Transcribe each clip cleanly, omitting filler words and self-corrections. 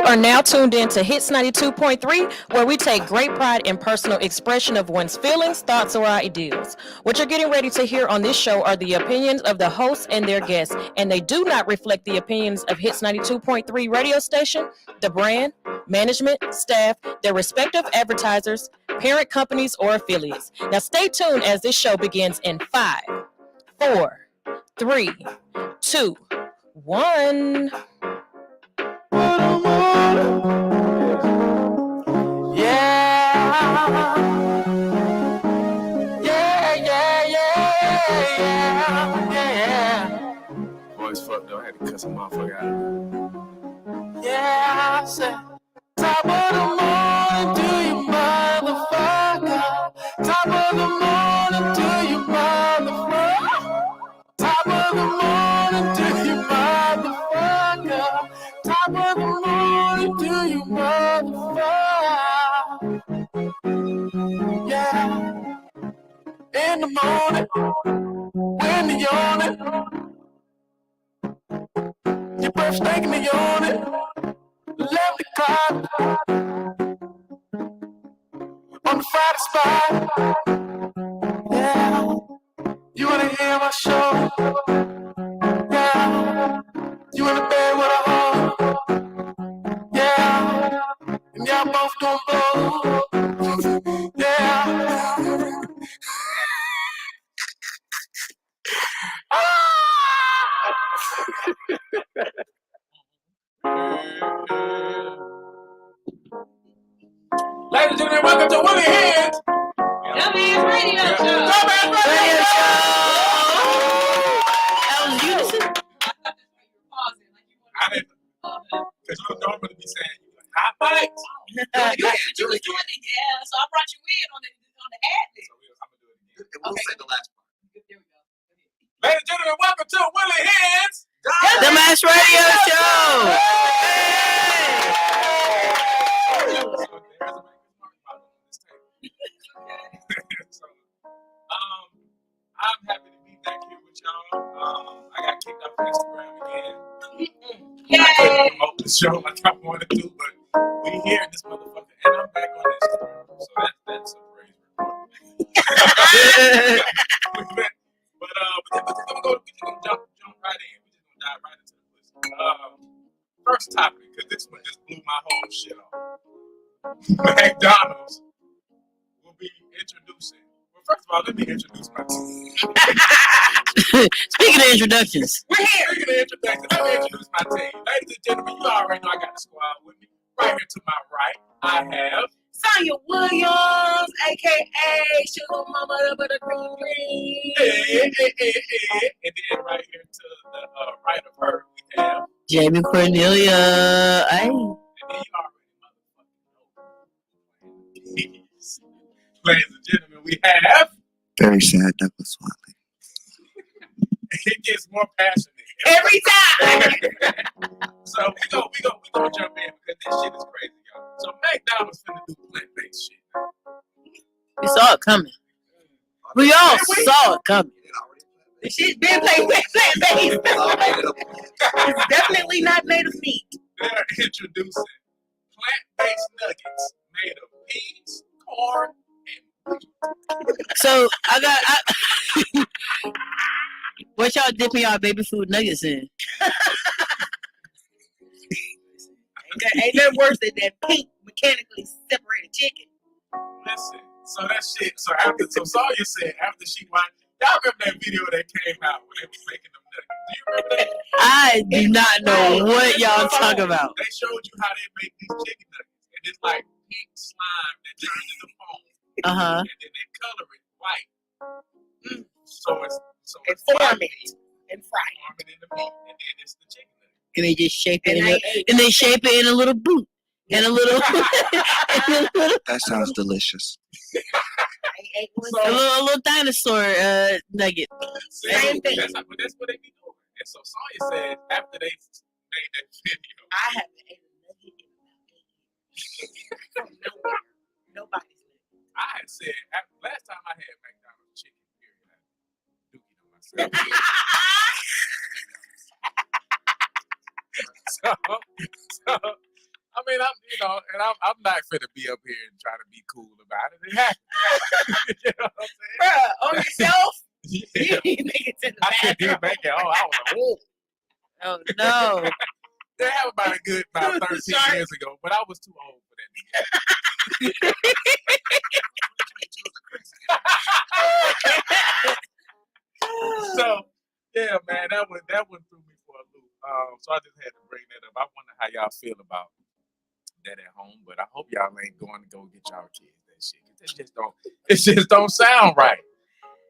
are now tuned in to Hits 92.3, where we take great pride in personal expression of one's feelings, thoughts, or ideals. What you're getting ready to hear on this show are the opinions of the hosts and their guests, and they do not reflect the opinions of Hits 92.3 radio station, the brand, management, staff, their respective advertisers, parent companies, or affiliates. Now stay tuned as this show begins in 5, 4, 3, 2, 1. Boys fucked up. I had to cut some motherfucker out. Yeah, I said, top of the morning to you, motherfucker. Top of the morning to you, motherfucker. Top of the morning to you, motherfucker. Top of the morning to you, motherfucker. Yeah. In the morning, when you're yawning, your breath stinking and yawning. Left the car on the Friday spot. Yeah, you wanna hear my show? Yeah, you in the bed with a hoe? Yeah, and y'all both doing both. Yeah. Ladies and gentlemen, welcome to Willie Hyn. Jamee Radio Show. Jamee Radio Show. I didn't, because you would normally be saying, hot bites. You was doing it, yeah. So I brought you in on the ad lib. So I'm going to do it again. We'll say the last part. There we go. Ladies and gentlemen, welcome to Willie Hyn's The Mass Radio Show. So, I'm happy to be back here with y'all. I got kicked off Instagram again. Yay! I couldn't promote the show like I wanted to, but we here in this motherfucker, and I'm back on Instagram. So that's a praise report. But we're gonna jump right in. We're just gonna dive right into the pussy. First topic, because this one just blew my whole shit off. McDonald's will be introducing. Well, first of all, let me introduce my team. Speaking of introductions, We're here. Speaking of introductions, let me introduce my team. Ladies and gentlemen, you already know I got the squad with me. Right here to my right, I have Sonya Williams, a.k.a. Sugar Mama of the Green. and then right here to the right of her, we have Jamee Cornelia. Ay. and then you already motherfucking know. Ladies and gentlemen, we have. Very sad, Douglas Whatley. It gets more passionate Every time. So we gonna jump in because this shit is crazy, y'all. So McDonald's finna do plant-based shit. We saw it coming. We all saw it coming. The shit been plant-based. It's definitely not made of meat. They're introducing plant-based nuggets made of peas, corn, and wheat. So what y'all dipping y'all baby food nuggets in? Ain't nothing worse than that pink mechanically separated chicken. Listen, so Sonya said after she watched, y'all remember that video that came out when they was making them nuggets? Do you remember that? I do not know what y'all talk about. They showed you how they make these chicken nuggets, and it's like pink slime that turns into foam, and then they color it white. So it's Form it and fry it. Form it in the meat, and then it's the chicken nugget. And they just shape it in a little boot and a little That sounds delicious. a little dinosaur nugget. Same thing. That's what they be doing. And so Sonya said after they made that video, I haven't ate a nugget in about 8 years. From nowhere. Nobody's nugget. I had said last time I had McDonald's chicken, period, I had dookie on myself. so I mean, I'm not finna be up here and try to be cool about it. It happened. You know what I'm saying? Bruh, on yourself, Yeah. you didn't make it to the I couldn't even bathroom. make it. Oh, I was like, oh. Oh no. That happened about 13 Sorry. years ago, but I was too old for that. So, yeah, man, that one threw me for a loop. So I just had to bring that up. I wonder how y'all feel about that at home, but I hope y'all ain't going to go get y'all kids that shit. It just don't sound right.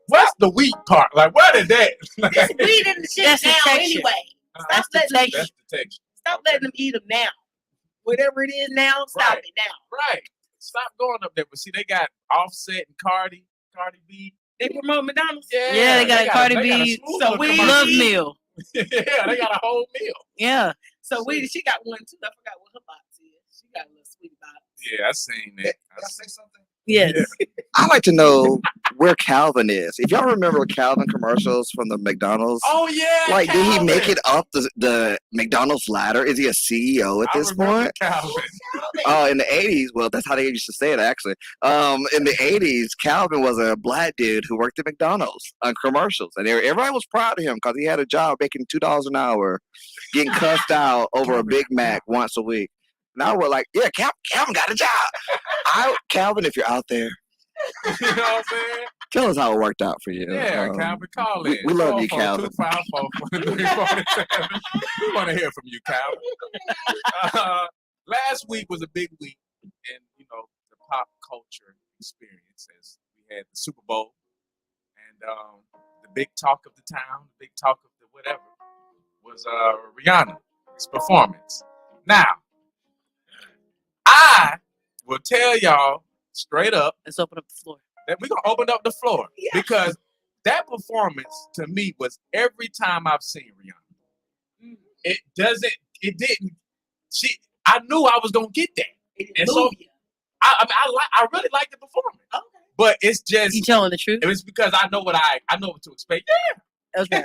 What's the weed part? Like, what is that? It's weed in the shit That's the now texture. anyway. That's the texture. That's the texture. Stop Okay. letting them eat them now. Whatever it is now, stop Right. it now. Right. Stop going up there. But see, they got Offset and Cardi B. They promote McDonald's. Yeah, they got a Cardi they got a B. smooth So little we commercial. Love meal. Yeah, they got a whole meal. Yeah. So she got one too. I forgot what her box is. She got a little sweet box. Yeah, I seen that. Can I say something? Yes. Yeah. I like to know where Calvin is. If y'all remember Calvin commercials from the McDonald's, Oh yeah. like, did he Calvin. make it up the McDonald's ladder? Is he a CEO at I this remember point? Calvin. Oh, in the 80s, well, that's how they used to say it, actually. In the 80s, Calvin was a black dude who worked at McDonald's on commercials. And everybody was proud of him because he had a job making $2 an hour, getting cussed out over a Big Mac once a week. And I was like, yeah, Calvin got a job. Calvin, if you're out there, You know what I'm saying? tell us how it worked out for you. Yeah, Calvin, call in. we love you, Calvin. 254-4347. We want to hear from you, Calvin. Last week was a big week in, the pop culture experience as we had the Super Bowl and the big talk of the town, the big talk of the whatever was Rihanna's performance. Now, I will tell y'all straight up Let's open up the floor. that we're gonna open up the floor because that performance to me was every time I've seen Rihanna. It didn't. I knew I was gonna get that, and so I really like the performance. Okay. But it's just You telling the truth? it was because I know what to expect. Yeah, Okay.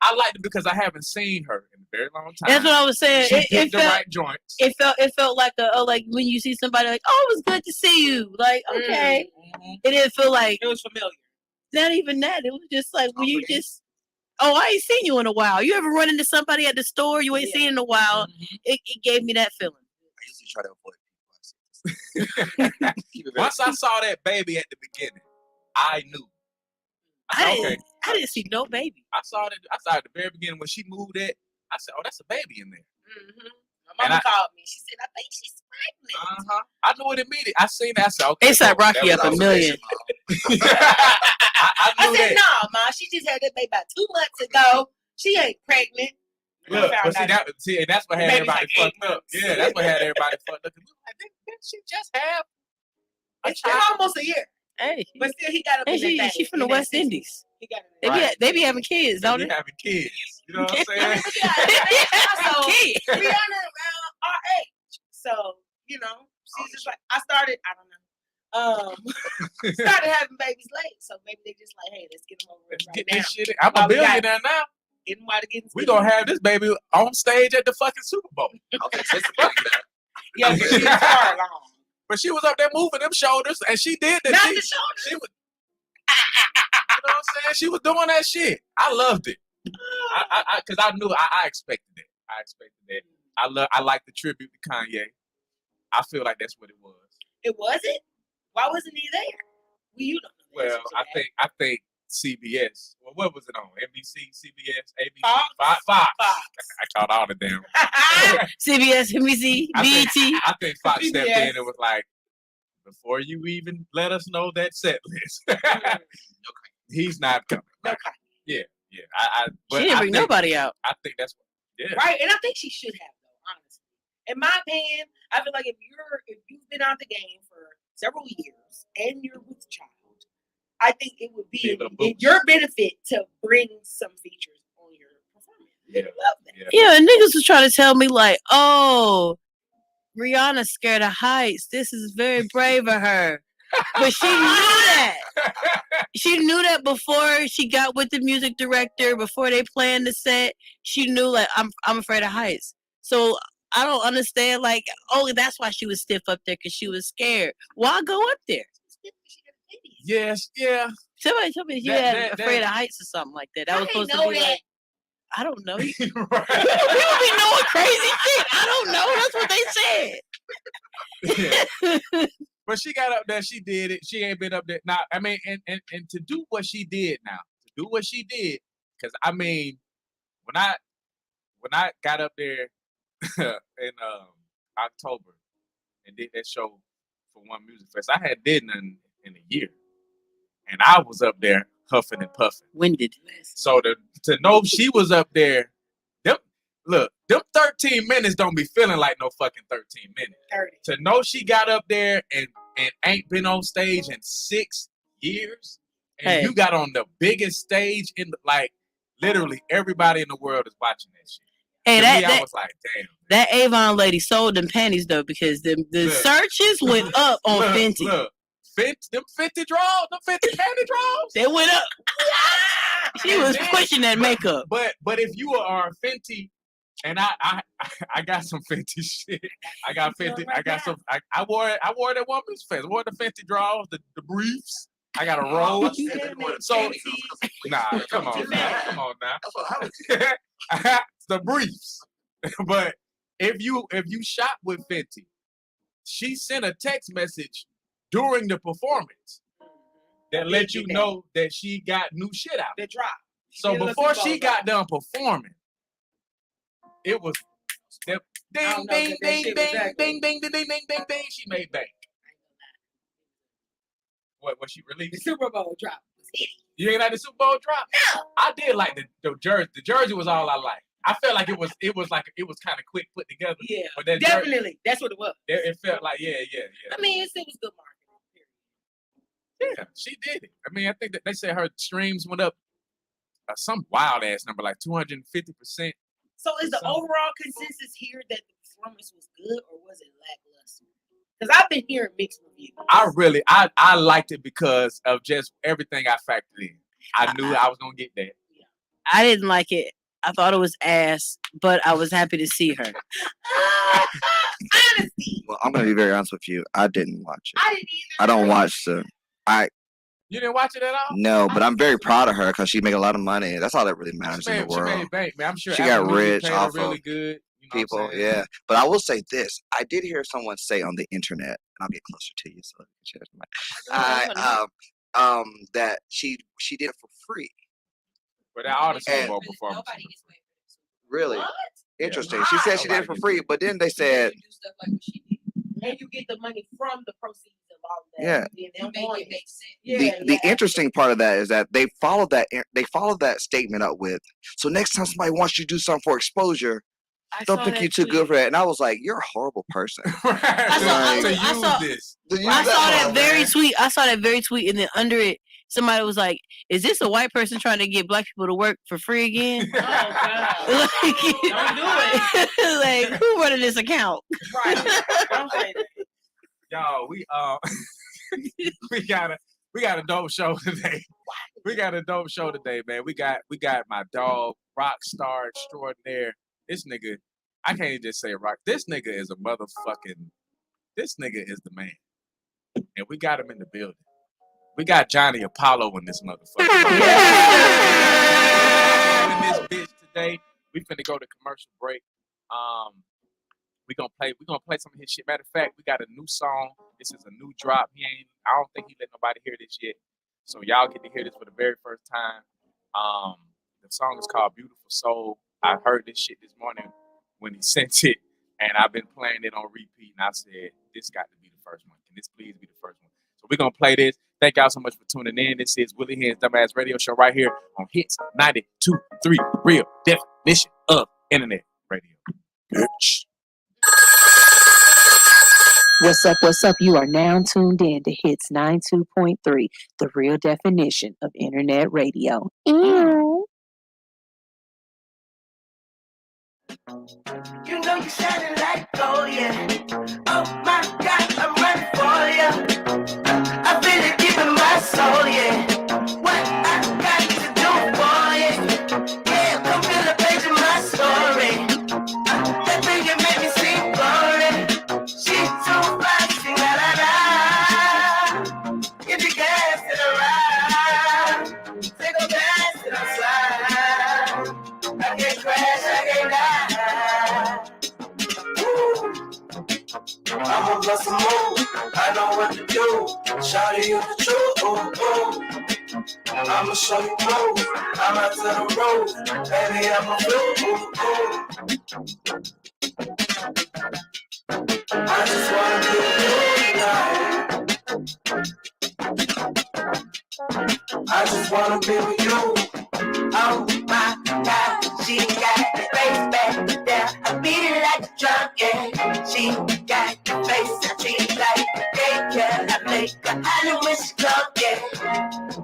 I liked it because I haven't seen her in a very long time. That's what I was saying. She It did the felt right joints. it felt like like when you see somebody like, oh, it was good to see you. Like, okay. Mhm. It didn't feel like It was familiar. not even that. It was just like when you just I ain't seen you in a while. You ever run into somebody at the store you ain't seen in a while? Mhm. It gave me that feeling. I usually try to avoid people. Once I saw that baby at the beginning, I knew. I said, I didn't see no baby. I saw it at the very beginning when she moved it. I said, "Oh, that's a baby in there." Mm-hmm. My mama called me. She said, "I think she's pregnant." I knew it immediately. I seen that. I said, "Okay." They said cool. Rocky That up a was million. I I knew said, that. "No, ma. She just had that baby about 2 months ago. She ain't pregnant." Look, I but found out and that's what the had baby's everybody like 8 fucked up. months. Yeah, that's what had everybody fucked up. We were like, didn't she just have a it's been child? almost a year, Hey, but still, he got up in that she from the in that West 60s. Indies. He got They Right. be having kids, They don't be they? having kids. You know what I'm saying? So Kids. Rihanna around our age, so she's just like I started. I don't know. Started having babies late, so maybe they just like, hey, let's get them over Let's right get now. this shit in. I'm While a we got billionaire now. Get them while they're getting. We gonna have this baby on stage at the fucking Super Bowl. Yeah, but she's far along. But she was up there moving them shoulders, and she did that. Not She the shoulders. was, you know what I'm saying? She was doing that shit. I loved it. Because I knew I expected it. I expected that. I like the tribute to Kanye. I feel like that's what it was. It wasn't. Why wasn't he there? Well, you don't know. the Well, answer to I think CBS. Well, what was it on? NBC, CBS, ABC, Fox? Fox. Fox. I caught all the damn. that. CBS, NBC, I think- BET. I think Fox stepped CBS. in and was like, before you even let us know that set list, he's not coming. No Like, comment. yeah. She didn't bring nobody out. I think that's what. Yeah. Right, and I think she should have, though. Honestly, in my opinion, I feel like if you've been out the game for several years and you're with a child, I think it would be Give it a in boost. your benefit to bring some features on your performance. Yeah. Love that. Yeah. Yeah, and niggas was trying to tell me like, oh, Rihanna's scared of heights. This is very brave of her. But she knew that. She knew that before she got with the music director, before they planned the set. She knew like I'm afraid of heights. So I don't understand. Like, oh, that's why she was stiff up there because she was scared. Why go up there? Yes, yeah. Somebody told me she That- had that- afraid that- of heights or something like that. That I was didn't supposed to know be that. like, I don't know. You Right. people be knowing crazy shit. I don't know. That's what they said. Yeah. But she got up there, she did it. She ain't been up there. Now, I mean, and to do what she did because I mean, when I got up there in October and did that show for One Music Fest, I had did nothing in a year. And I was up there huffing and puffing. Winded. So to know she was up there, them 13 minutes don't be feeling like no fucking 13 minutes. 30. To know she got up there and ain't been on stage in 6 years, and Hey. you got on the biggest stage in like literally everybody in the world is watching that shit. Hey, To me, I that was like, damn. that Avon lady sold them panties though because the Look. searches went up on Look, Fenty. look, them 50 draws, them 50 panty draws. They went up. She And was then- pushing that makeup. But if you are Fenty, and I got some Fenty shit. I got Fenty. I got some. I wore it. I wore it at One Piece Fest. I wore the Fenty draws, the briefs. I got a robe. So nah, come on now. That's what I was The briefs. But if you shop with Fenty, she sent a text message during the performance that let you know that she got new shit out. The drop. So before she got done performing, it was ding, don't know ding, if that ding, shit ding, was ding, that ding, ding, ding, ding, ding, ding, ding. She made bank. What she The released? Super Bowl drop was hitting. You ain't like the Super Bowl drop? No. I did like the jersey. The jersey was all I liked. I felt like it was kind of quick put together. Yeah, But that jersey, definitely. That's what it was. it felt like yeah. I mean, it was good marketing. Yeah, she did it. I mean, I think that they said her streams went up some wild ass number, like 250%. So is the So- overall consensus here that the performance was good or was it lackluster? Because I've been hearing mixed reviews. I liked it because of just everything I factored in. I knew I was gonna get that. I didn't like it. I thought it was ass, but I was happy to see her. Honesty. Well, I'm gonna be very honest with you. I didn't watch it. I didn't either. I don't watch the. You didn't watch it at all? No, but I'm very proud of her because she make a lot of money. That's all that really matters in the She world. made bank, man. I'm sure She got Apple Music rich paid her off really of good. You know what I'm People, saying? yeah. But I will say this: I did hear someone say on the internet, and I'll get closer to you so I can share my. That she did it for free. But that all the Super And- Bowl performance. Nobody gets paid for this. Really What? interesting. She said she did it for free, but then they said, You do stuff like what she did. And you get the money from the proceeds of all of that. Yeah. And You then make on it make sense. Yeah, the interesting part of that is that they followed that statement up with, so next time somebody wants you to do something for exposure, don't think you're too good for that. And I was like, you're a horrible person. Right. I to saw- use this. To use I saw that one, very man. tweet. I saw that very tweet, and then under it, somebody was like, "Is this a white person trying to get black people to work for free again?" Oh, God. Like, Don't do it. like, who running this account? Right. Don't say that. Y'all, we got a dope show today. We got a dope show today, man. We got my dog, rock star extraordinaire. This nigga, I can't just say rock. This nigga is a motherfucking. This nigga is the man, and we got him in the building. We got Johnny Apollo in this motherfucker. In this bitch today. We finna go to commercial break. We're gonna play some of his shit. Matter of fact, we got a new song. This is a new drop. I don't think he let nobody hear this yet. So y'all get to hear this for the very first time. The song is called Beautiful Soul. I heard this shit this morning when he sent it, and I've been playing it on repeat, and I said, this got to be the first one. Can this please be the first one? So we're gonna play this. Thank y'all so much for tuning in. This is Willie Hyn's Dumbass Radio Show right here on Hits 92.3, real definition of internet radio. Bitch. What's up? You are now tuned in to Hits 92.3, the real definition of internet radio. Ew. You know you shining like gold, yeah. Oh my God, I'm running for you. I feel it deep in my soul, yeah. What I got to do for you? Yeah, come feel the page of my story. That thing you make me see Shawty, you the truth. I'ma show you proof. I'm out to the roof. Baby, I'm a fool. I just wanna be with you tonight. I just wanna be with you. Oh my God, she got the face back there. I beat it like a drum, yeah. She got the face, I treat it like a daycare. I make her holler when she come, yeah.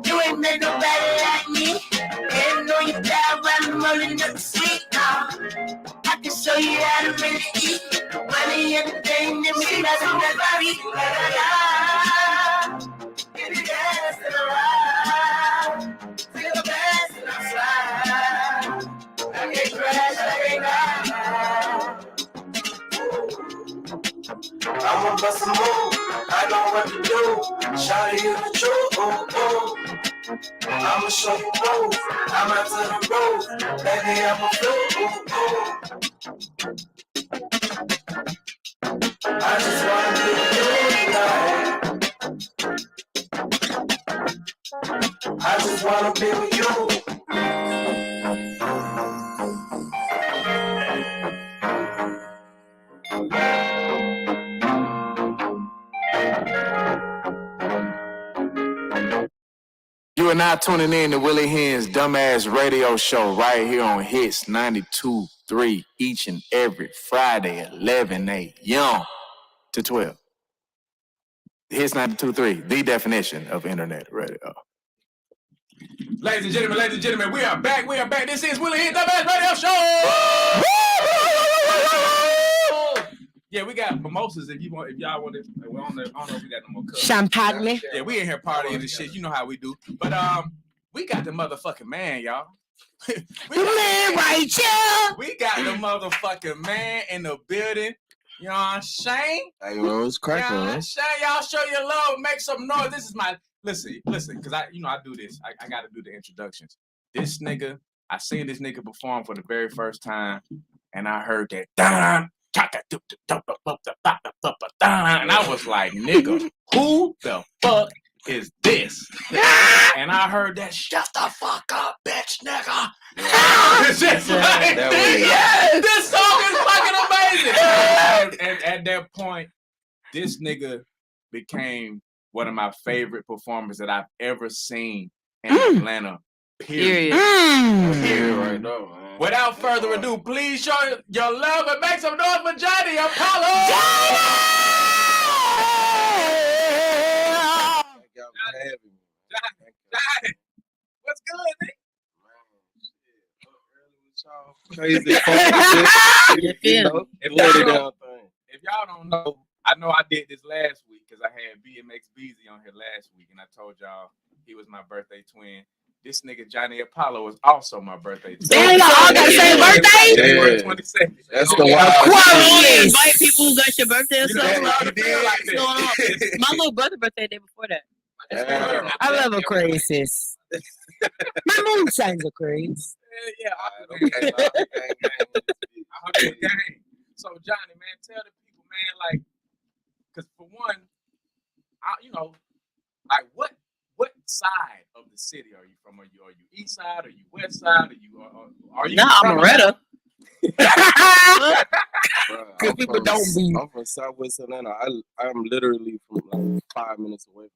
You ain't met nobody like me. And know you down when I'm rolling up the street, I can show you how to really eat. Money and the thing that me doesn't never be. Give me gas to the ride. Feel the best and I slide. I get crash, I get ride. I'ma bust a move. I know what to do. Shawty, you the truth. I'ma show you proof. I'm out to the roof. Baby, I'm a fool. I just wanna be with you tonight. I just wanna be with you. You are now tuning in to Willie Hyn's dumbass radio show right here on Hits 92.3 each and every Friday, 11 a.m. to 12. Hits 92.3, the definition of internet radio. Ladies and gentlemen, we are back. This is Willie Hyn, dumbass radio show. Yeah, we got mimosas if y'all want it. I don't know if we got no more cups. Champagne. Yeah, we in here partying and shit. You know how we do. But we got the motherfucking man, y'all. we Man, right here. We got the motherfucking man in the building. You know what I'm saying? Hey, bro, it's cracking, You know what I'm man. saying? Y'all show your love, make some noise. This is my listen, because I do this. I gotta do the introductions. This nigga, I seen this nigga perform for the very first time, and I heard that and I was like, nigga, who the fuck is this? And I heard that, shut the fuck up, bitch, nigga. It's just like, this song is fucking amazing. And at that point, this nigga became one of my favorite performers that I've ever seen in Atlanta. Period. Period right now, man. Without further ado, please show your love and make some noise for Johnny Apollo. Johnny, what's good, nigga? Crazy. If y'all don't know, I know I did this last week because I had BMX Beezy on here last week, and I told y'all he was my birthday twin. This nigga Johnny Apollo is also my birthday twin. Damn, y'all all got the same birthday? January 22nd. That's the wild. You invite people who got your birthday or something. What's going on? My little brother birthday day before that. I love Aquarius. My moon signs Aquarius. Yeah. So Johnny, man, tell the people, man, like, because for one, like what side of the city are you from? Are you east side? Are you west side? Are you? Nah, I'm Loretta. Because people don't be. I'm from Southwest Atlanta. I'm literally from like 5 minutes away from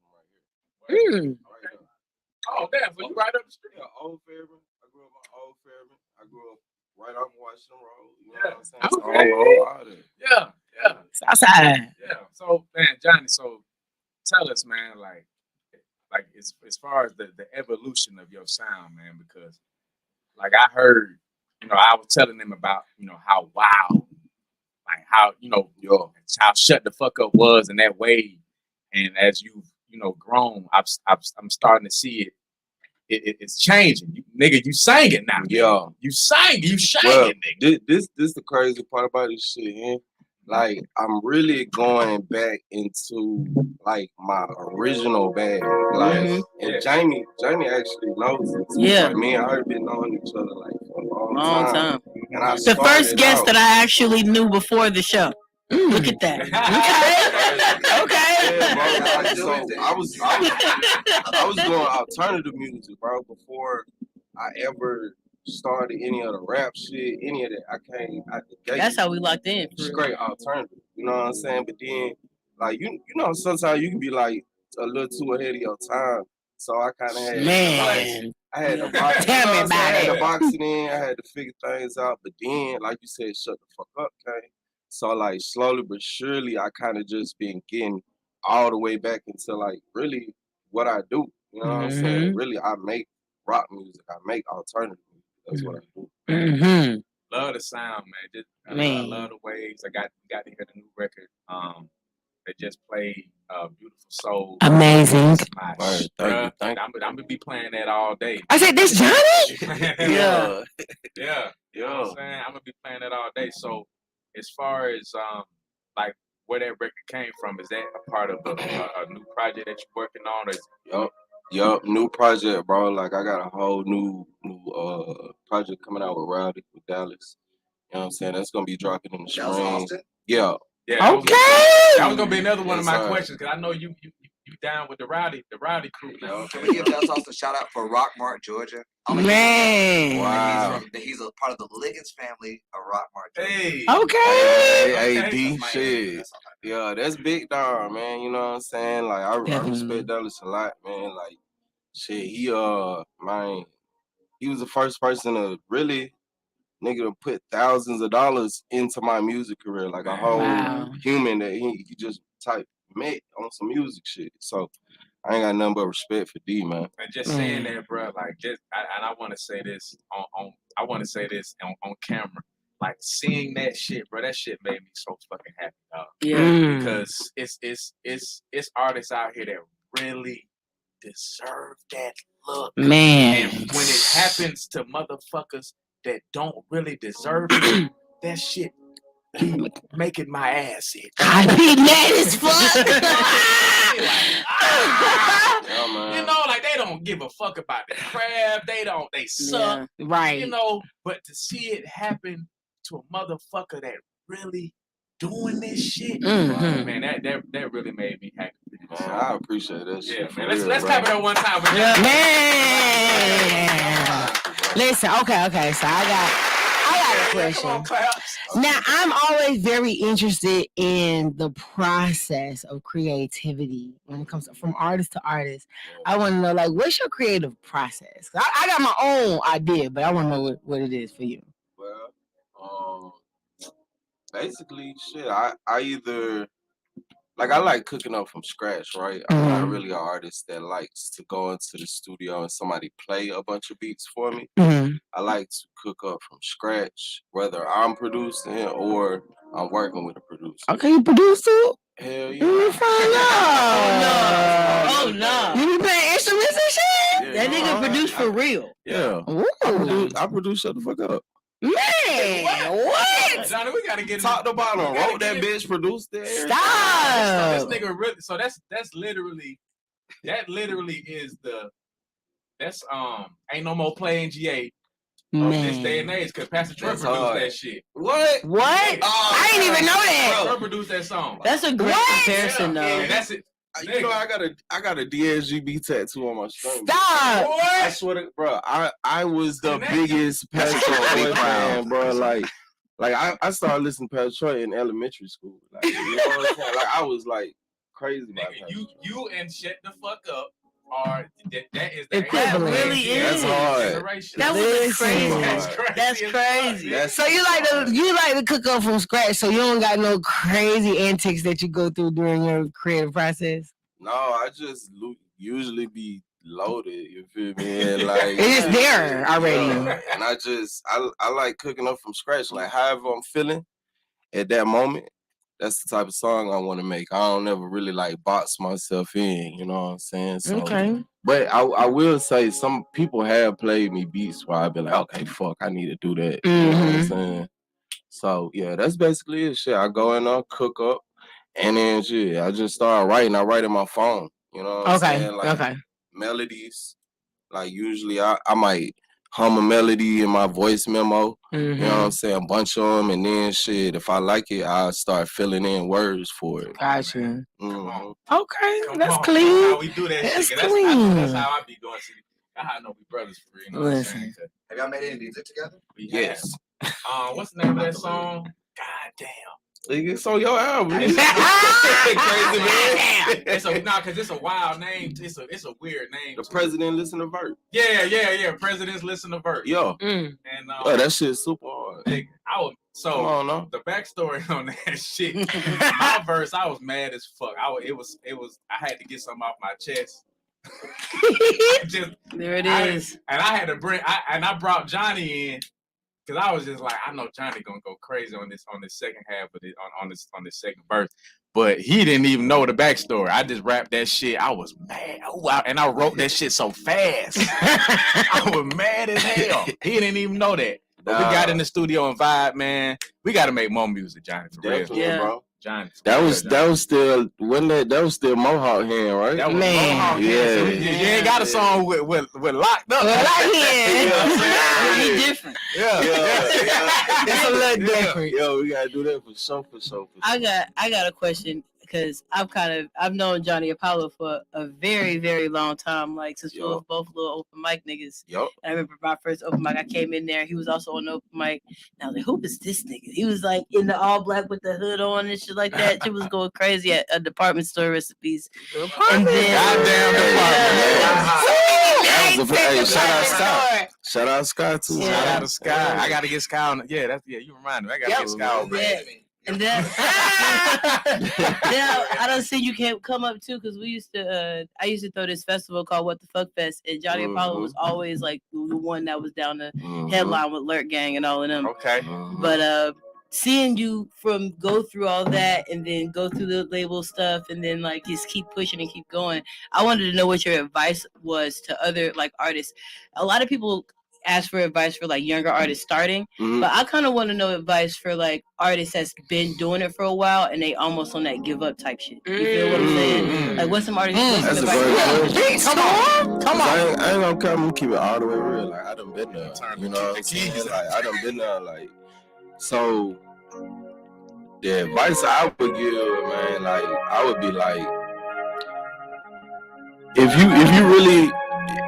right here. Okay. Oh, damn. So you right up the street? Yeah, Old Fairburn. I grew up on Old Fairburn. I grew up right off Washington Road. You know what I'm saying? Okay. All that. Yeah. Outside. Yeah. So, man, Johnny, so tell us, man, like as far as the evolution of your sound, man, because like I heard, I was telling them about, how wild, like how, how Shut the Fuck Up was in that wave. And as you've, grown, I'm starting to see it's changing. Nigga, you sang it now. Yeah. You sang it, nigga. This the crazy part about this shit, man. Like, I'm really going back into like my original bag. Like, and Jamie actually knows it. Yeah. Like, me and her been knowing each other like for a long time. And The first guest that I actually knew before the show. Look at that. Okay. Yeah, bro. Like, so I was doing alternative music, bro, before I ever started any of the rap shit, any of that. I came out the gate. That's how we locked in. Straight alternative. You know what I'm saying? But then, like, you know, sometimes you can be like a little too ahead of your time. So I kind of had, I had to box. Tell me I about had it. to box it in. I had to figure things out. But then, like you said, shut the fuck up, okay? So like slowly but surely, I kind of just been getting all the way back into like really what I do. You know what I'm saying? Really, I make rock music. I make alternative music. That's what I do. Mm-hmm. Love the sound, man. Just, I love the waves. We got to hear the new record. They just played Beautiful Soul. Amazing. Thank you. I'm gonna be playing that all day. I said, this Johnny? Yeah. Yeah. You know what I'm saying? I'm gonna be playing that all day. So as far as like where that record came from, is that a part of a new project that you're working on? Or Yup, new project, bro. Like I got a whole new project coming out with Rowdy with Dallas. You know what I'm saying? That's gonna be dropping in the spring. Yeah. Yeah. Okay. That was gonna be another one of my Yes, sir. questions because I know you down with the Rowdy crew now. Can we give Dallas Austin a shout out for Rockmart, Georgia? Man. Wow. He's a part of the Liggins family of Rockmart, Georgia. Hey. Okay. Hey, Okay. D, shit. Yeah, that's big dog, man. You know what I'm saying? Like I respect Dallas a lot, man. Like shit, he man, he was the first person to really to put thousands of dollars into my music career, like a whole human that he just met on some music shit. So I ain't got nothing but respect for D, man. And just saying that, bro, like just, and I want to say this on camera, like seeing that shit, bro. That shit made me so fucking happy, dog. Yeah. Because it's artists out here that really deserve that look, Man. And when it happens to motherfuckers that don't really deserve it, that shit be making my ass itch. I be mad as fuck. Yeah, man. You know, like they don't give a fuck about the craft. They suck. Yeah, right. You know, but to see it happen to a motherfucker that really doing this shit, man, that really made me happy. Man, I appreciate that shit. Yeah, man. Let's clap it up one time. Man. Listen, okay. So I got a question. Come on, claps. Now, I'm always very interested in the process of creativity when it comes from artist to artist. I want to know, like, what's your creative process? I got my own idea, but I want to know what it is for you. Well, basically, shit, I either, like, I like cooking up from scratch, right? I'm not really an artist that likes to go into the studio and somebody play a bunch of beats for me. I like to cook up from scratch, whether I'm producing or I'm working with a producer. Okay, you produce too? Hell yeah. You find out. Oh no. You be playing instruments and shit? That nigga produced for real. Yeah. Ooh. I produce, shut the fuck up. Man, what? Johnny, we gotta get Top to bottom, wrote that bitch, produced it. Stop. This nigga really. So that's literally is that's ain't no more playing GA of this day and age because Pastor Troy produced that shit. What? I didn't even know that. Troy produced that song. That's a great comparison, though. And that's it. You know, I got a DSGB tattoo on my string. Stop. I swear to, bro, I was the biggest Pastor Troy fan, bro. Like I started listening to Pastor Troy in elementary school. Like, you know what I'm saying? Like I was like crazy about Nigga, you and shut the fuck up are that is the Equivalent. That really is. That's hard. generation. That was crazy. That's crazy. That's crazy. So you like to cook up from scratch, so you don't got no crazy antics that you go through during your creative process? No, I just usually be loaded, you feel me? And like It's there already. And I like cooking up from scratch. Like however I'm feeling at that moment, that's the type of song I want to make. I don't ever really like box myself in, you know what I'm saying? So, Okay. But I will say some people have played me beats where I've been like, okay, fuck, I need to do that. You know what I'm saying? So yeah, that's basically it. Shit, I go in there, cook up, and then shit, I just start writing. I write in my phone. You know what I'm saying? Like, melodies. Like usually I might hum a melody in my voice memo. Mhm. You know what I'm saying? A bunch of them, and then shit, if I like it, I'll start filling in words for it. Got you. Mhm. Okay, Come that's on, clean. That's how we do that That's shit. clean. That's how I be doing. See, that's how I know we brothers for real. You know what I'm Listen. saying? Have y'all made any music together? We Yes. have. What's the name of that song? God damn. It's on your album. Crazy man. It's because it's a wild name. It's a weird name. The president listen to Vert. Yeah. Presidents listen to Vert. Yo. And Oh, that shit's super hard. Come on, no. The backstory on that shit. My verse, I was mad as fuck. I had to get something off my chest. There it is. And I had to I brought Johnny in. Cause I was just like, I know Johnny gonna go crazy on this second half of it on this second verse, but he didn't even know the backstory. I just rapped that shit. I was mad, and I wrote that shit so fast. I was mad as hell. He didn't even know that. But we got in the studio and vibe, man. We got to make more music, Johnny. For real, bro. Johnny. That was still Mohawk Hand, right? That was Man. Mohawk Hand. Yeah. So you ain't got a song with Locked Up. Be different. Yeah. It's a little different. Yo, we gotta do that for sure. I got a question because I've known Johnny Apollo for a very, very long time. Like since we were both little open mic niggas. Yup. I remember my first open mic. I came in there. He was also on the open mic. And I was like, "Who is this nigga?" He was like in the all black with the hood on and shit like that. Shit was going crazy at a department store recipes. And then, Goddamn Hey, shout out Scott. Shout out Scott too. Yeah. Shout out to Sky. I gotta get Sky on. Yeah, you remind me. I gotta get Sky on. And then, I don't see you can't come up too because we used to. I used to throw this festival called What the Fuck Fest, and Johnny Apollo was always like the one that was down the headline with Lurk Gang and all of them. Okay. But seeing you go through all that and then go through the label stuff and then like just keep pushing and keep going, I wanted to know what your advice was to other like artists. A lot of people ask for advice for like younger artists starting, but I kind of want to know advice for like artists that's been doing it for a while and they almost on that give up type shit. You feel what I'm saying? Like what's some artists? That's a great question. Come on. I ain't gonna come and keep it all the way real. Like I done been there. You know what I'm saying? Like I done been there. Like so. The advice I would give, man, like I would be like, if you really,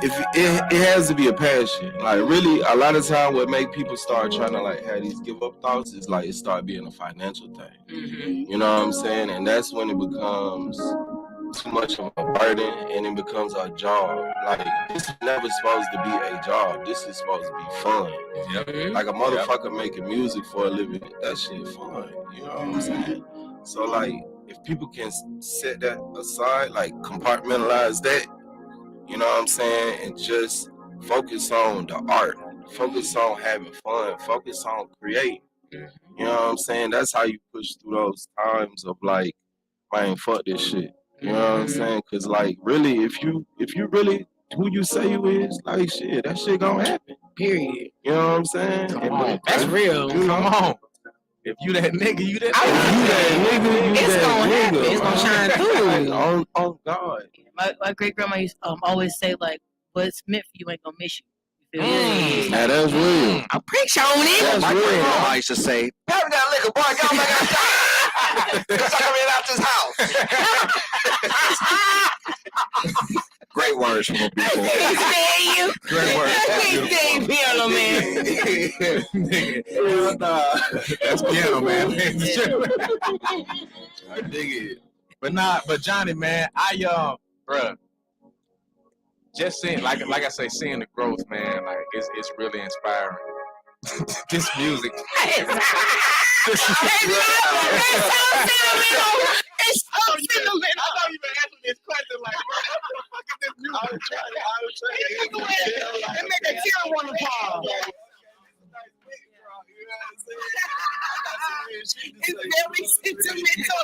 it has to be a passion. Like really, a lot of time what make people start trying to like have these give up thoughts is like it start being a financial thing. You know what I'm saying? And that's when it becomes too much of a burden and it becomes a job. Like this is never supposed to be a job. This is supposed to be fun. Like a motherfucker making music for a living, that shit fun. You know what I'm saying? So like if people can set that aside, like compartmentalize that, you know what I'm saying, and just focus on the art, focus on having fun, focus on creating. You know what I'm saying? That's how you push through those times of like, man, fuck this shit. You know what I'm saying? Cause like really, if you really who you say you is, like shit, that shit gonna happen. Period. You know what I'm saying? Come on. That's real. Come on. If you that nigga, you that nigga. It's gonna happen. It's gonna shine through. Like, on God. My great grandma used to always say like, "What's meant for you ain't gonna miss you." Now that's real. I preach on it. That's My real. grandma used to say, "Pass me that liquor, boy. Y'all make us die. Cause I come in out this house." Great words from a beautiful. Great words. Piano man. That's piano, man. I dig it. But Johnny, man, bruh, just seeing, like I say, seeing the growth, man, like it's really inspiring. This music. It's so sentimental. It's so sentimental. I thought you been asking this question like, what the fuck is this music? I was trying. It make a tear want to fall. It's very sentimental.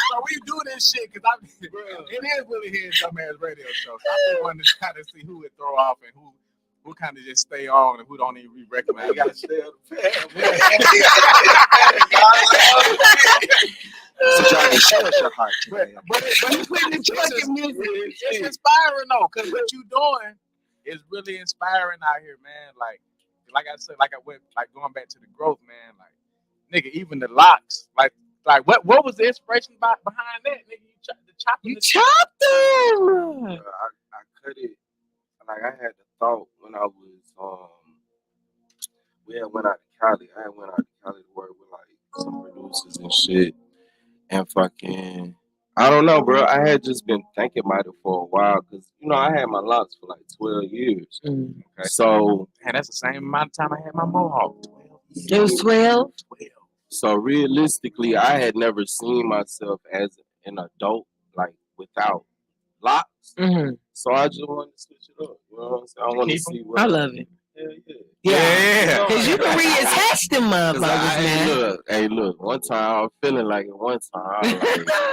So we do this shit because it is Willie Hyn dumbass radio show. So I just wanted to kind of see who would throw off and who kind of just stay on and who don't even recognize. You gotta stay on the So Johnny, show us your heart today. But it's inspiring though, because what you doing it's really inspiring out here, man. Like I said, like I went, like going back to the growth, man. Like, nigga, even the locks, like what was the inspiration behind that, nigga? You chopped them. I cut it. Like I had the thought when I was we had went out to Cali. I had went out to Cali to work with like some producers and shit. And fucking, I don't know, bro. I had just been thinking about it for a while because, you know, I had my locks for like 12 years. Okay. So, and that's the same amount of time I had my mohawk. 12 years. It was 12? 12. So realistically, I had never seen myself as an adult, like without locks. So I just wanted to switch it up. You know what I'm saying? I want to see what I love it. Yeah. Because you can reattach them motherfuckers, man. Look, one time I was feeling like it one time.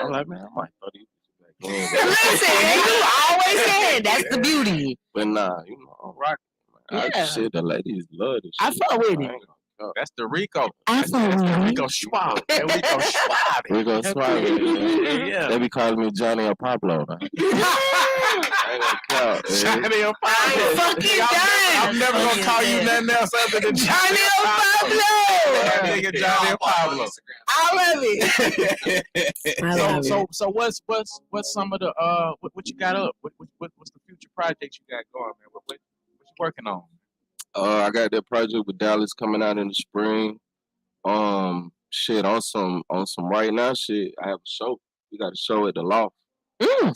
I'm like, man, I might throw these back in. Listen, you always said that's the beauty. But nah, you know, I'm rocking. Yeah. Shit, the ladies love this shit. I fuck with it. That's the Rico. I fuck with it. Rico Schwab. That Rico Schwab. Rico Schwab. Yeah. They be calling me Johnny or Pablo. I ain't gonna count. Johnny or Pablo. Fucking done. I'm never gonna call you nothing else other than Johnny or Pablo. That nigga Johnny or Pablo. I love it. So what's some of the what you got up? What's the future projects you got going, man? What you working on? I got that project with Dallas coming out in the spring. Shit, on some right now shit. I have a show. We got a show at the Loft.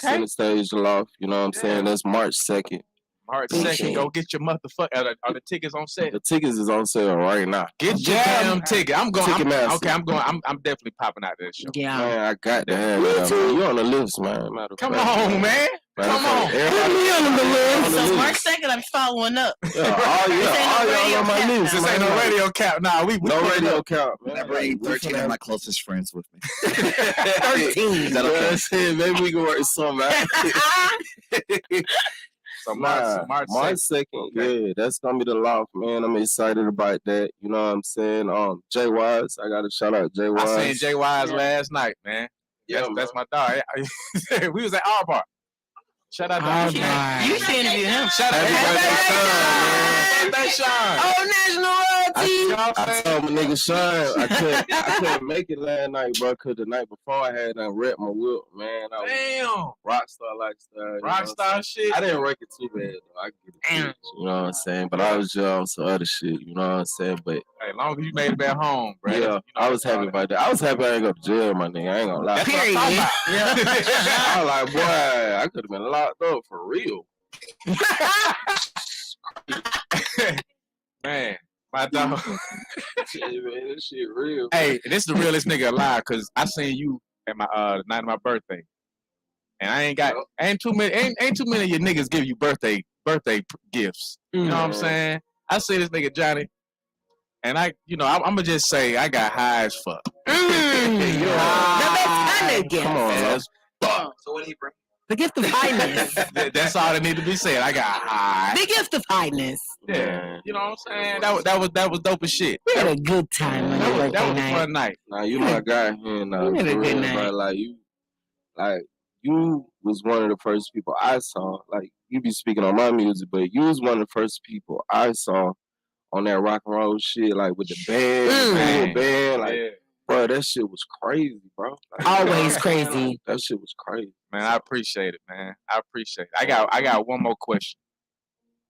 Center Stage Loft. You know what I'm saying? That's March 2nd. March 2nd. Go get your motherfucker. Are the tickets on sale? The tickets is on sale right now. Get your damn ticket. I'm going. Ticketmaster. I'm definitely popping out that show. Yeah. Man, I got to have it. You on the list, man. Come on, man. Come on. Put me on the list. So March 2nd, I'm following up. All y'all on my list. This ain't no radio count. Nah, we no radio count, man. I bring 13 of my closest friends with me. 13. Is that okay? Shit, maybe we can work something out. So March 2nd, yeah, that's gonna be the Loft, man. I'm excited about that. You know what I'm saying? Jay Wise, I gotta shout out Jay Wise. I seen Jay Wise last night, man. That's my dog. We was at our bar. Shout out to You should interview him. Shout out to Sean. Oh, national royalty. I told my nigga Sean I couldn't make it last night, bro, because the night before I had wrecked my whip, man. Damn. Rockstar lifestyle. Rockstar shit. I didn't wreck it too bad, though. I get it. You know what I'm saying? But I was just on some other shit, you know what I'm saying? But hey, as long as you made it back home, bro. Yeah, you know, I was happy about that. I was happy I ain't go to jail, my nigga. I ain't gonna lie. That's what I'm talking about. I was like, boy, I could have been locked up for real. Man, my dog. Shit, man, this shit real. Hey, this is the realest nigga alive, cause I seen you at my the night of my birthday, and I ain't too many of your niggas give you birthday gifts. You know what I'm saying? I see this nigga Johnny, and I'm gonna just say I got high as fuck. Come on, man. So what do you bring? The gift of highness. That's all that need to be said. I got high. The gift of highness. Yeah, you know what I'm saying? That was dope as shit. We had a good time on your birthday That was a night. fun night. Nah, you my guy here now. We had a good night. Bro, you was one of the first people I saw. Like, you be speaking on my music, but you was one of the first people I saw on that rock and roll shit, like with the band, like. Yeah. Bro, that shit was crazy, bro. Like, Always crazy. That shit was crazy. Man, I appreciate it, man. I appreciate it. I got one more question.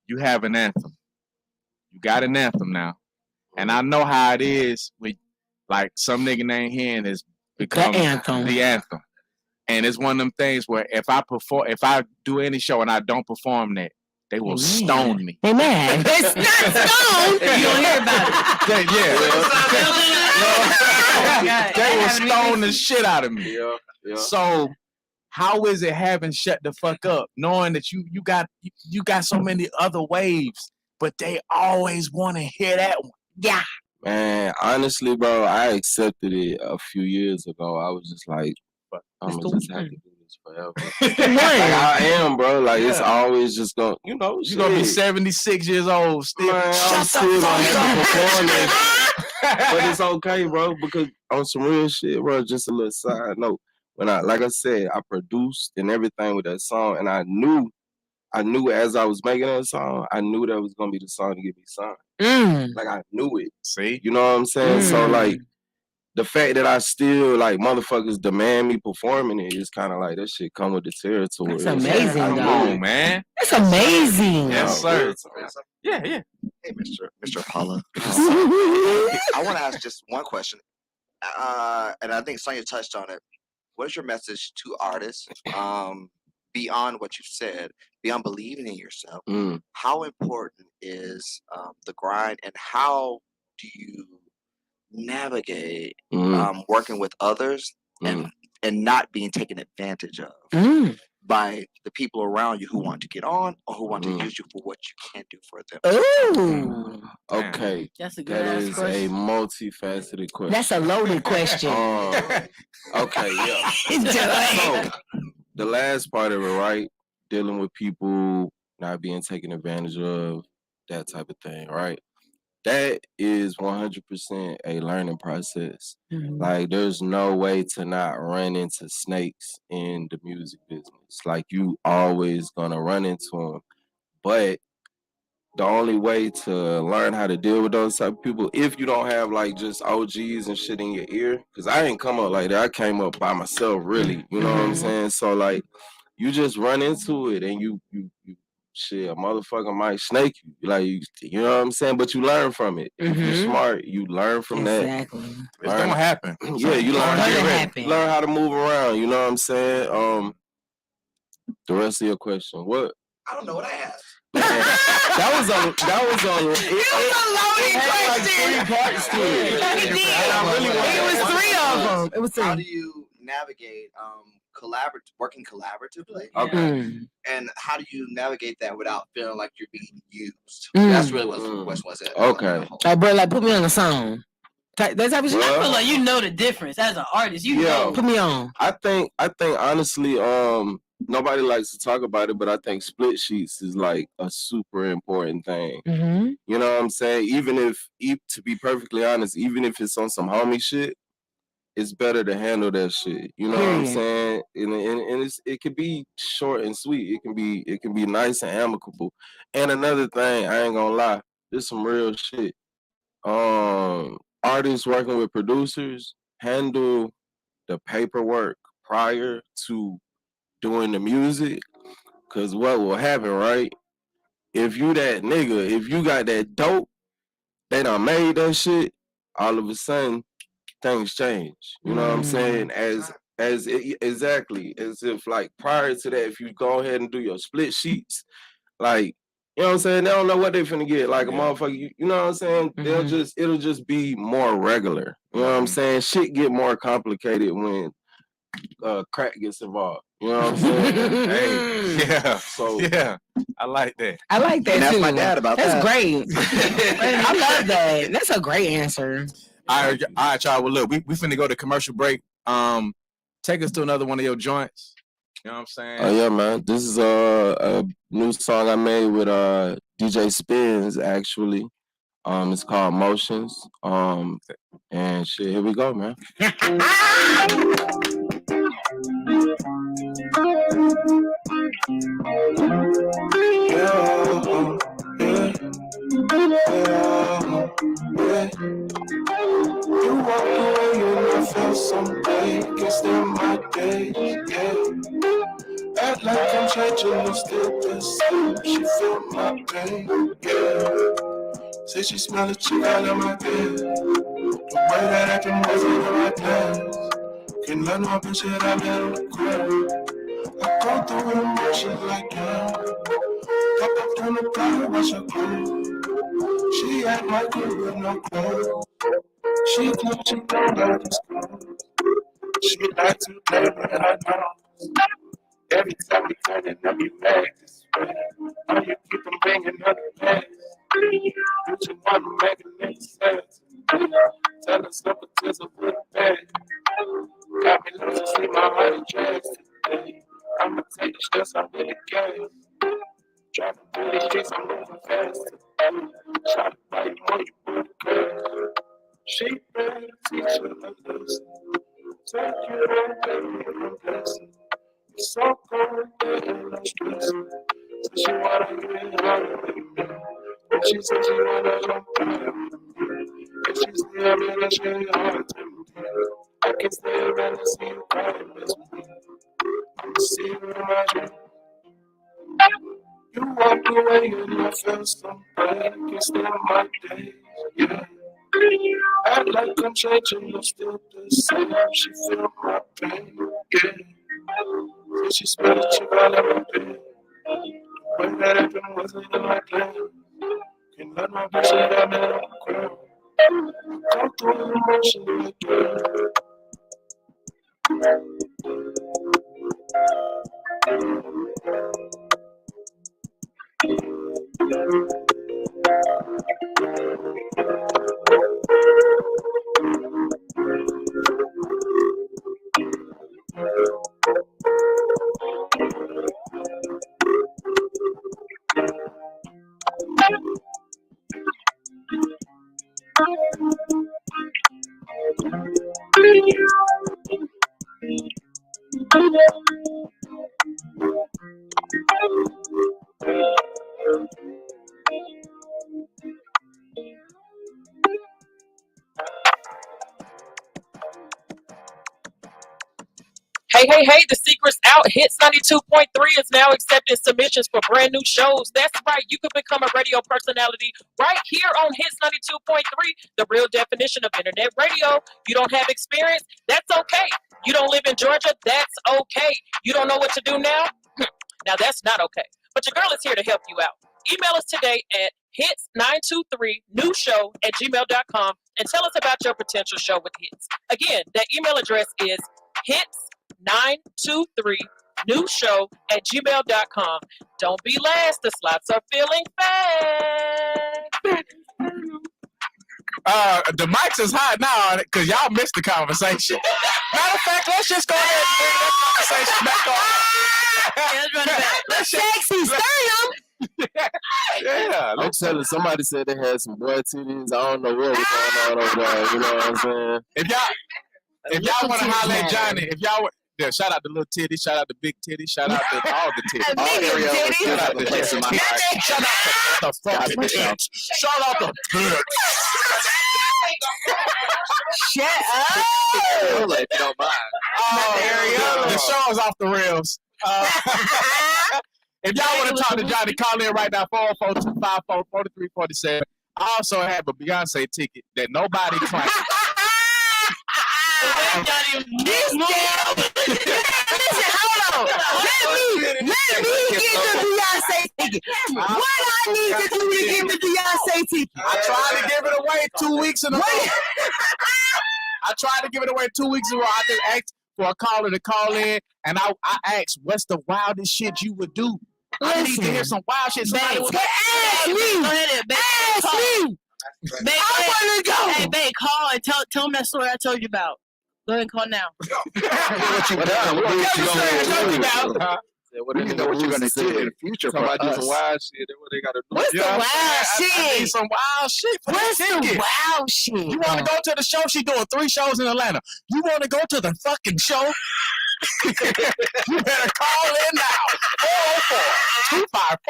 You have an anthem. You got an anthem now. And I know how it is with like some nigga named Hyn has become The anthem. And it's one of them things where if I do any show and I don't perform that, they will stone me. They mad. It's not stone. You don't hear about it. They will stone the shit out of me. Yeah. So how is it having Shut the Fuck Up, knowing that you got so many other waves, but they always want to hear that one? Yeah. Man, honestly, bro, I accepted it a few years ago. I was just like, I'm gonna just have to do this forever. I am, bro. Like, it's always just gonna, you're gonna be 76 years old still. Man, I'm still gonna have to perform this. But it's okay, bro, because on some real shit, bro, just a little side note. When like I said, I produced and everything with that song, and I knew I knew as I was making that song, I knew that was gonna be the song to get me signed. Like I knew it. See? You know what I'm saying? So like the fact that I still like motherfuckers demand me performing it is kind of like that shit come with the territory. That's amazing, I though. knew Come it. on, man. That's amazing. Yes, sir. Yeah. Hey, Mr. Paula. I want to ask just one question, and I think Sonya touched on it. What is your message to artists beyond what you said, beyond believing in yourself? How important is the grind, and how do you navigate working with others and not being taken advantage of by the people around you who want to get on or who want to use you for what you can't do for them? Ooh. Okay. That's a good That ass is a question. multifaceted question. That's a loaded question. Okay, yeah. So the last part of it, right? Dealing with people not being taken advantage of, that type of thing, right? That is 100% a learning process. Like, there's no way to not run into snakes in the music business. Like, you always gonna run into them. But the only way to learn how to deal with those type of people, if you don't have like just OGs and shit in your ear, because I didn't come up like that. I came up by myself, really. You know what I'm saying? So like, you just run into it, and you shit, a motherfucker might snake you. Like, you know what I'm saying? But you learn from it. If you're smart, you learn from that. Exactly. It's gonna happen. Yeah, you learn happen. how to move around. You know what I'm saying? The rest of your question, what? I don't know what I asked. That was a loaded question. It was three of them. It was three. How do you navigate working collaboratively? Okay. And how do you navigate that without feeling like you're being used? That's really what the question was. Okay. Like, bro, like, put me on a song. That's how we should. I feel like you know the difference as an artist. You know. Put me on. I think honestly, nobody likes to talk about it, but I think split sheets is like a super important thing. You know what I'm saying? Even if, to be perfectly honest, even if it's on some homie shit, it's better to handle that shit. You know what I'm saying? And it can be short and sweet. It can be nice and amicable. And another thing, I ain't gonna lie, this some real shit. Artists working with producers, handle the paperwork prior to doing the music, because what will happen, right? If you that nigga, if you got that dope, they done made that shit, all of a sudden things change. You know what I'm saying? Exactly, as if like prior to that, if you go ahead and do your split sheets, like, you know what I'm saying, they don't know what they finna get. Like a motherfucker, you know what I'm saying? It'll just be more regular. You know what I'm saying? Shit get more complicated when crack gets involved. You know what I'm saying? Hey, yeah. So yeah, I like that. I like that And too. that's my dad about That's that. great. I love that. That's a great answer. All right, y'all. Well, look, we finna go to commercial break. Take us to another one of your joints. You know what I'm saying? Oh yeah, man. This is a new song I made with DJ Spins, actually. It's called Motions. And shit, here we go, man. You walk away and I feel someday. Guess they're my days, yeah. Act like I'm changing, I'm still the same. She feel my pain, yeah. Say she smell a chick out of my bed. The way that acting wasn't in my plans. Can't let no bitch that I met on the ground. I go through emotions like you. Pop up on the block, watch her groove. She act like a with no clothes. She thinks she don't like this clothes. She like to play with her nose. Every time we turn it up, you act this way. How you keep on bringing up the past? Do you want to make it make sense? Tell us up a tizzle with a bag. Got me losing sleep, my heart is tracks today. I'ma take the stress out with the gas. Driving through these streets, I'm moving fast today. Try to buy you more, you put the gas. She better teach her a lesson. Take you out there with a blessing. It's so cold, there ain't no stress. So She said she wanna jump out. If she's there, man, she ain't hard to me. I can stay around and see you cry and miss me. I'ma see you in my dream. You walked away and I felt so bad. Can't stand my days, yeah. Act like I'm changing, I'm still the same. She feel my pain, yeah. So she spilled you all in my bed. When that happened wasn't in my plan. Can't let my bitch lay down there on the ground. Go through emotion again. Hey, the secret's out. Hits 92.3 is now accepting submissions for brand new shows. That's right. You can become a radio personality right here on Hits 92.3, the real definition of internet radio. You don't have experience? That's okay. You don't live in Georgia? That's okay. You don't know what to do now? Now that's not okay. But your girl is here to help you out. Email us today at hits923newshow@gmail.com and tell us about your potential show with Hits. Again, that email address is hits923newshow@gmail.com. Don't be last. The slots are filling fast. The mics is hot now because y'all missed the conversation. Matter of fact, let's just go ahead and bring that conversation back on. Let's sexy, stir Yeah, I'm telling somebody said they had some boy titties. I don't know what was going on over there. You know what I'm saying? If y'all want to holler at Johnny, yeah, shout out to little titty, shout out to big titty, shout out to all the titties. All areas. Shout out to Jason. Shout out to the fucking tits. Shout out to Shut up. If you don't mind. The show is off the rails. If y'all want to talk to Johnny, call in right now, 404-254-4347. I also have a Beyonce ticket that nobody claimed. Listen, hold on. Let me get the Beyonce ticket. What I need to do to get the Beyonce ticket? I tried to give it away 2 weeks in a row. I tried to give it away 2 weeks in a row. I just asked for a caller to call in, and I asked, what's the wildest shit you would do? I need to hear some wild shit. Somebody Ask me. Babe, I want to go. Hey, babe, call and tell them that story I told you about. Go ahead and call now. What you done? What you know what you're gonna do in the future for Somebody do us. some wild shit. That's what they gotta do. What's the wild I shit? need some wild shit for What's the the ticket. wild shit? You want to go to the show? She doing 3 shows in Atlanta. You want to go to the fucking show? You better call in now. 404-254-4347.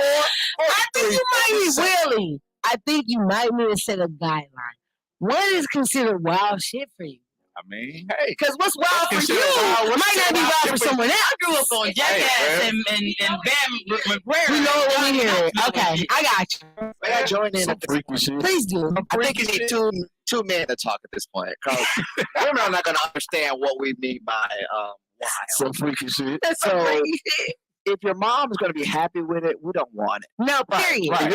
I think you might be Willie. I think you might need to set a guideline. What is considered wild shit for you? I mean, hey. Because what's wild for you Considered wild. What's might not be wild wild shit for for someone else. I grew up on Jackass and Bam McGregor. We know what we hear. Okay, I got you. May I join in? Some freaky shit. Please do. I think you need two men to talk at this point, because women are not going to understand what we mean by wild. Some freaky shit. So if your mom is going to be happy with it, we don't want it. No, period. If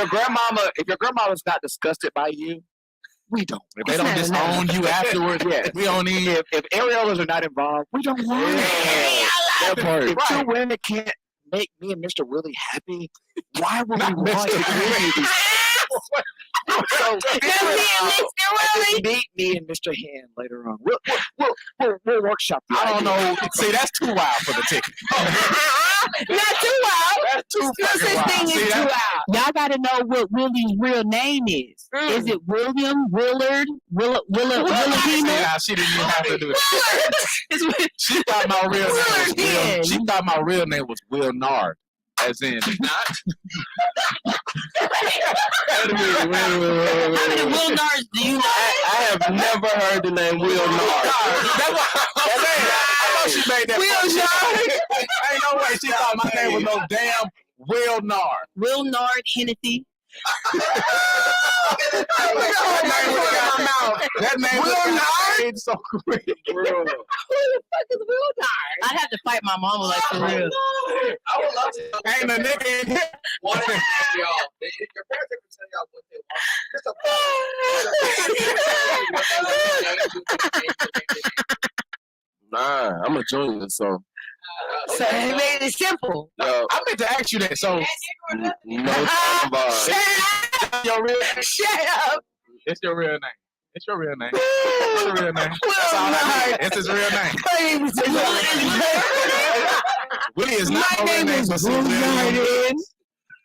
your grandmama's not disgusted by you, we don't. If they don't disown you afterwards, we don't need. If areolas are not involved, we don't want it. That part. If two women can't make me and Mr. Willie happy, why would we want to give you these? So meet me and Mr. Hyn later on. We'll workshop. I don't know. See, that's too wild for the ticket. Not too wild. That's too No fucking such wild. thing See, as too that's- wild. Y'all got to know what Willie's real name is. Is it William, Willard, Wilhelmina? Yeah, she didn't even have to do it. She thought my real name was Will. She thought my real name was Will Nard, as in not. a minute. How many Will Nars do you know? I have never heard the name Will Nard. That's what I'm saying. I know she made that. Will Nard. Ain't no way she thought my name was no damn Will Nard. Will Nard Hennessy. That name Will Nard so quick. Who the fuck is Will Nard? I'd have to fight my mama like for real. I would love to. Ain't a nigga in here. One of y'all. Your parents can tell y'all what they want. Nah, I'm a junior, so. So he made it simple. Yo, I meant to ask you that. So, no bar. Shut up. your real name? Shut up. It's your real name. It's your real name. It's your real name. That's all I need. It's his real name. My name is Willie is not My my real name name. is So it's Will Willie. Nard.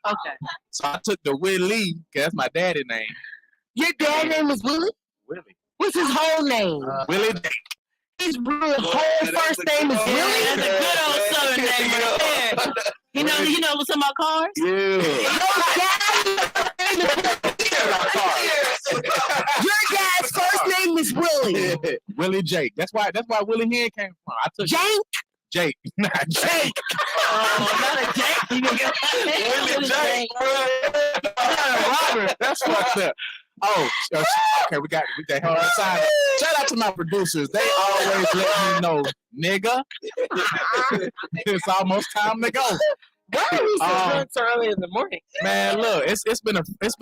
Okay. So I took the Willie, because that's my daddy name. Your dad name is Willie? Willie. What's his whole name? Willie Jake. His real whole first name is Willie? That's a good old Southern name right there. You know what's on my cars? Yeah. Your dad's first name is Willie. Willie Jake. That's why Willie Hyn came from. I took Jake? Jake. Not Jake. Not a Jake. You can get Willie Jake. Robert. That's fucked up. Oh, okay, we got held aside. Shout out to my producers. They always let me know, nigga. It's almost time to go. Why are we so early in the morning? Man, look, it's been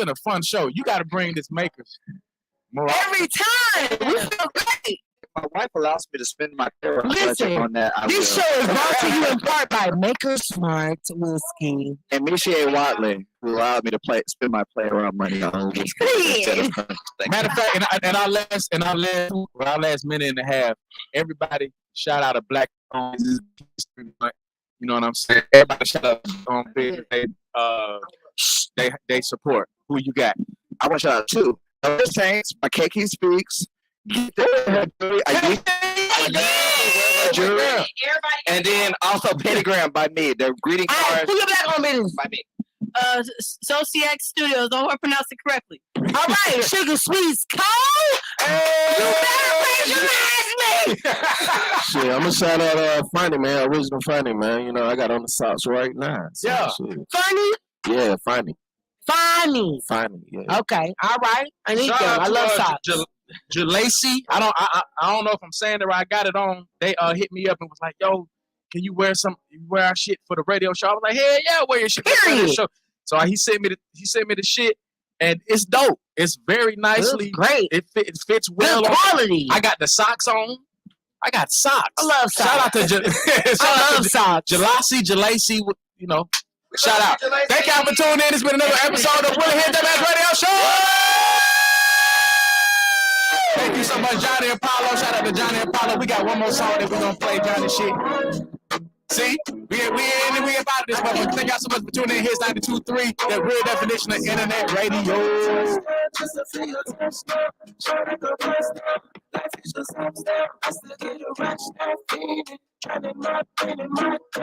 a fun show. You got to bring this makers more often. Every time. We feel great. My wife allows me to spend my career Listen, on that. This show is brought to you in part by Maker Smart Whiskey. And Michelle Whatley, who allowed me to spend my playground money on whiskey. Matter of fact, in our last minute and a half, everybody shout out a black on history month. You know what I'm saying? Everybody shout out on they support. Who you got? I want to shout out two. The Saints, my Kiki Speaks. And then also Pentagram by me. The greeting cards Who your black on business? by me. Sociac Studios. I hope I pronounced it correctly. All right, Sugar Sweets Cole. You better patronize me. Shit, I'm gonna shout out Funny Man, original Funny Man. You know, I got on the socks right now. So, Yeah. shit. Funny? Yeah, Funny. Funny. Yeah. Okay, all right. I need Shout them. out I to, love socks. Jalacy. I don't know if I'm saying it right. I got it on. They hit me up and was like, "Yo, can you wear our shit for the radio show?" I was like, "Hell yeah, wear your shit for the radio show." So he sent me the shit, and it's dope. It's very nicely great. It fits well. Good quality. I got the socks on. I got socks. I love socks. Shout out to socks. Jalacy. You know, shout out. Thank y'all for tuning in. It's been another episode of Willie Hyn Radio Show. Thank you so much, Johnny and Paulo. Shout out to Johnny and Paulo. We got one more song that we're gonna play, Johnny shit. See? We about this, but thank y'all so much for tuning in. Here's 92.3, the real definition of internet radio.